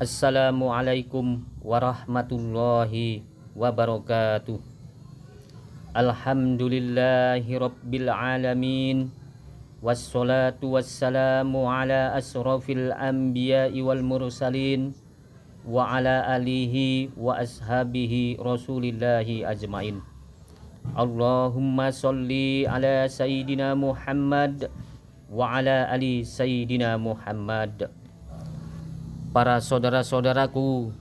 Assalamualaikum warahmatullahi wabarakatuh. Alhamdulillahi rabbil alamin. Wassalatu wassalamu ala asrafil anbiya'i wal mursalin wa ala alihi wa ashabihi rasulillahi ajmain. Allahumma salli ala sayyidina Muhammad wa ala ali sayyidina Muhammad. Para saudara-saudaraku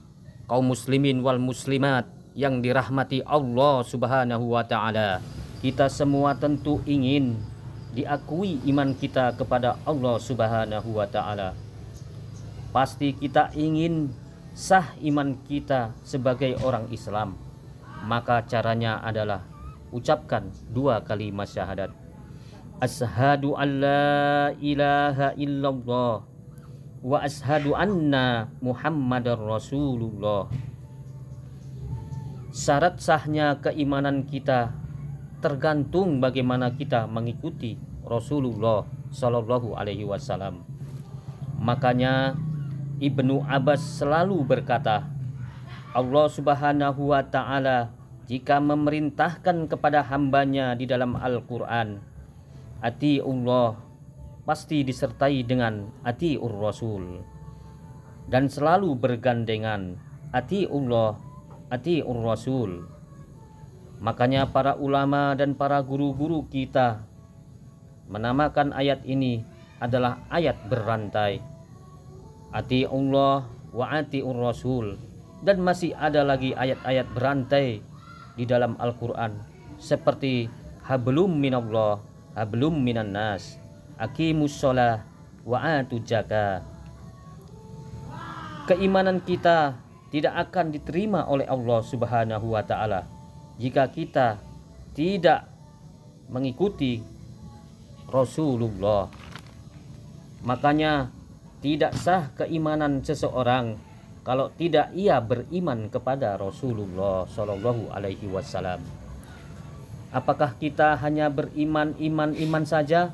kaum muslimin wal muslimat yang dirahmati Allah Subhanahu wa taala, kita semua tentu ingin diakui iman kita kepada Allah Subhanahu wa taala. Pasti kita ingin sah iman kita sebagai orang Islam. Maka caranya adalah ucapkan 2 kalimat syahadat. Asyhadu an la ilaha illallah wa ashadu anna Muhammadar Rasulullah. Syarat sahnya keimanan kita tergantung bagaimana kita mengikuti Rasulullah Shallallahu Alaihi Wasallam. Makanya Ibnu Abbas selalu berkata, Allah Subhanahu Wa Taala jika memerintahkan kepada hambanya di dalam Al-Quran, ati'ullah, pasti disertai dengan ati'ur Rasul, dan selalu bergandengan ati'ullah, ati'ur Rasul. Makanya para ulama dan para guru-guru kita menamakan ayat ini adalah ayat berantai, ati'ullah wa ati'ur Rasul. Dan masih ada lagi ayat-ayat berantai di dalam Al-Quran seperti hablum minallah, hablum minan nas, aqimus sholah wa atu zakah. Keimanan kita tidak akan diterima oleh Allah Subhanahu wa taala jika kita tidak mengikuti Rasulullah. Makanya tidak sah keimanan seseorang kalau tidak ia beriman kepada Rasulullah Shallallahu Alaihi Wasallam. Apakah kita hanya beriman iman saja?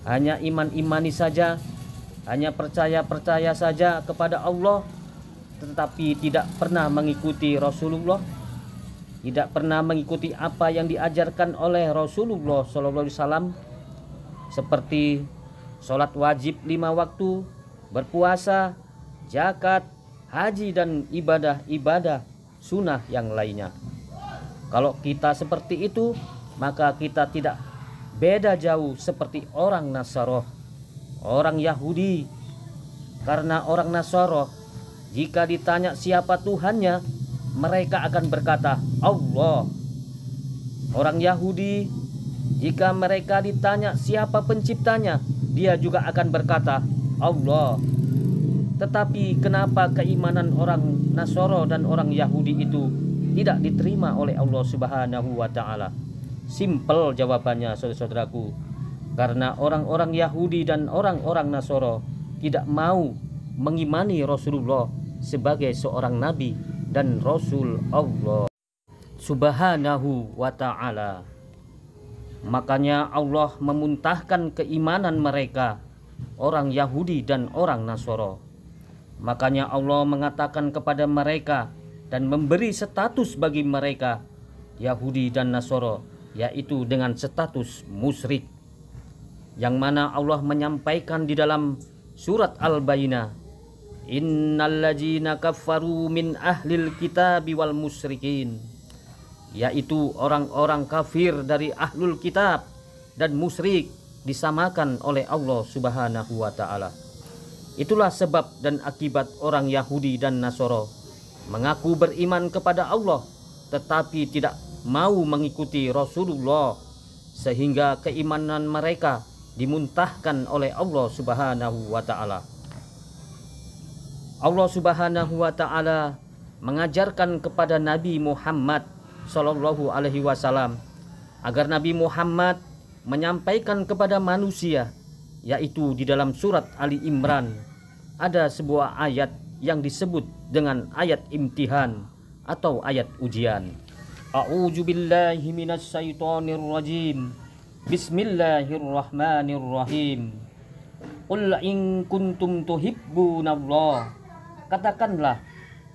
Hanya imani saja, hanya percaya saja kepada Allah, tetapi tidak pernah mengikuti Rasulullah, tidak pernah mengikuti apa yang diajarkan oleh Rasulullah SAW, seperti sholat wajib 5 waktu, berpuasa, zakat, haji, dan ibadah-ibadah sunnah yang lainnya. Kalau kita seperti itu, maka kita tidak beda jauh seperti orang Nasrani, orang Yahudi. Karena orang Nasrani jika ditanya siapa Tuhannya, mereka akan berkata Allah. Orang Yahudi jika mereka ditanya siapa penciptanya, dia juga akan berkata Allah. Tetapi kenapa keimanan orang Nasrani dan orang Yahudi itu tidak diterima oleh Allah Subhanahu wa taala? Simpel jawabannya, saudara-saudaraku. Karena orang-orang Yahudi dan orang-orang Nasrani tidak mau mengimani Rasulullah sebagai seorang nabi dan rasul Allah Subhanahu wa ta'ala. Makanya Allah memuntahkan keimanan mereka, orang Yahudi dan orang Nasrani. Makanya Allah mengatakan kepada mereka dan memberi status bagi mereka Yahudi dan Nasrani, yaitu dengan status musyrik, yang mana Allah menyampaikan di dalam surat Al-Bayyinah, innalladzina kafaru min ahlil kitabi wal musyrikin, yaitu orang-orang kafir dari ahlul kitab dan musyrik disamakan oleh Allah Subhanahu wa taala. Itulah sebab dan akibat orang Yahudi dan Nasrani mengaku beriman kepada Allah tetapi tidak mau mengikuti Rasulullah, sehingga keimanan mereka dimuntahkan oleh Allah Subhanahu wa taala. Allah Subhanahu wa taala mengajarkan kepada Nabi Muhammad Shallallahu Alaihi Wasallam agar Nabi Muhammad menyampaikan kepada manusia, yaitu di dalam surat Ali Imran ada sebuah ayat yang disebut dengan ayat imtihan atau ayat ujian. A'udzu billahi minasy syaithanir rajim. Bismillahirrahmanirrahim. Qul in kuntum tuhibbunallah Katakanlah,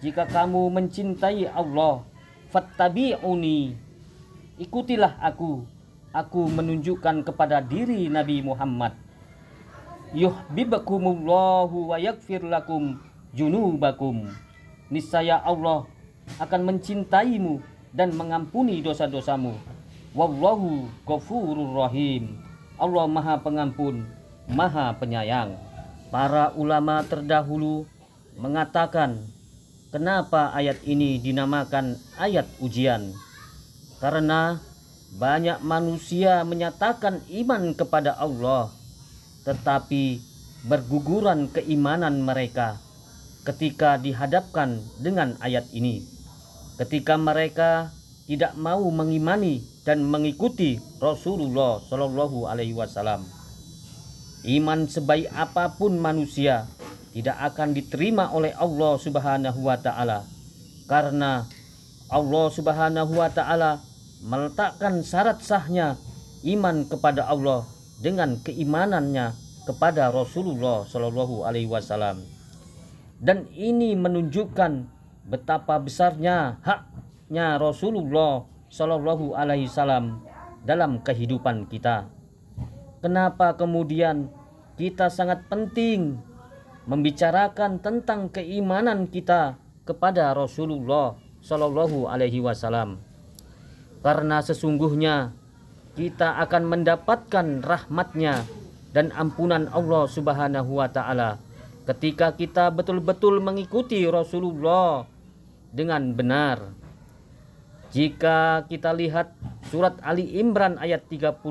jika kamu mencintai Allah, fattabi'uni, ikutilah aku menunjukkan kepada diri Nabi Muhammad. Yuhibbukumullahu wa yaghfir lakum junubakum, niscaya Allah akan mencintaimu dan mengampuni dosa-dosamu. Wallahu ghafurur rahim, Allah Maha Pengampun, Maha Penyayang. Para ulama terdahulu mengatakan, kenapa ayat ini dinamakan ayat ujian? Karena banyak manusia menyatakan iman kepada Allah, tetapi berguguran keimanan mereka ketika dihadapkan dengan ayat ini. Ketika mereka tidak mau mengimani dan mengikuti Rasulullah Shallallahu Alaihi Wasallam, iman sebaik apapun manusia tidak akan diterima oleh Allah Subhanahu wa Ta'ala, karena Allah Subhanahu wa Ta'ala meletakkan syarat sahnya iman kepada Allah dengan keimanannya kepada Rasulullah Shallallahu Alaihi Wasallam. Dan ini menunjukkan betapa besarnya haknya Rasulullah Shallallahu Alaihi Wasallam dalam kehidupan kita. Kenapa kemudian kita sangat penting membicarakan tentang keimanan kita kepada Rasulullah Shallallahu Alaihi Wasallam? Karena sesungguhnya kita akan mendapatkan rahmatnya dan ampunan Allah Subhanahu wa Ta'ala ketika kita betul-betul mengikuti Rasulullah dengan benar. Jika kita lihat surat Ali Imran ayat 31,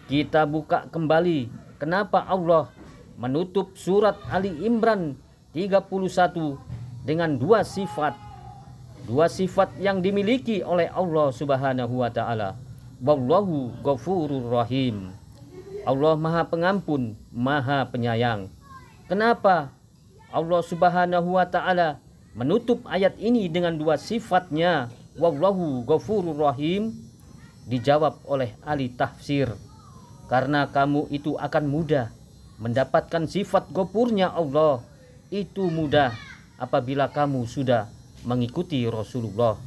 kita buka kembali kenapa Allah menutup surat Ali Imran 31 dengan dua sifat yang dimiliki oleh Allah Subhanahu wa Ta'ala. Wallahu ghafurur rahim, Allah Maha Pengampun, Maha Penyayang. Kenapa Allah Subhanahu wa Ta'ala menutup ayat ini dengan dua sifatnya, wallahu ghafurur rahim? Dijawab oleh ahli tafsir, karena kamu itu akan mudah mendapatkan sifat ghafurnya Allah. Itu mudah apabila kamu sudah mengikuti Rasulullah,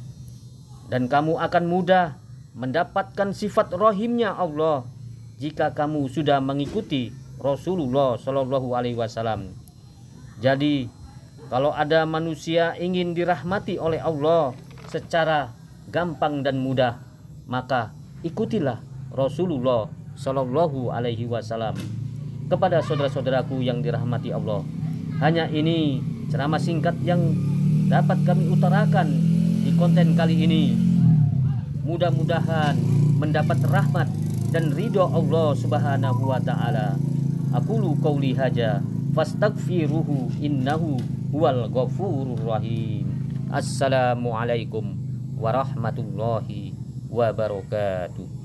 dan kamu akan mudah mendapatkan sifat rahimnya Allah jika kamu sudah mengikuti Rasulullah Shallallahu Alaihi Wasallam. Jadi kalau ada manusia ingin dirahmati oleh Allah secara gampang dan mudah, maka ikutilah Rasulullah Shallallahu Alaihi Wasallam. Kepada saudara-saudaraku yang dirahmati Allah, hanya ini ceramah singkat yang dapat kami utarakan di konten kali ini. Mudah-mudahan mendapat rahmat dan ridho Allah Subhanahu wa Ta'ala. Aqulu qauli haja fastaghfiruhu innahu huwal ghafurur rahim. Assalamualaikum warahmatullahi wabarakatuh.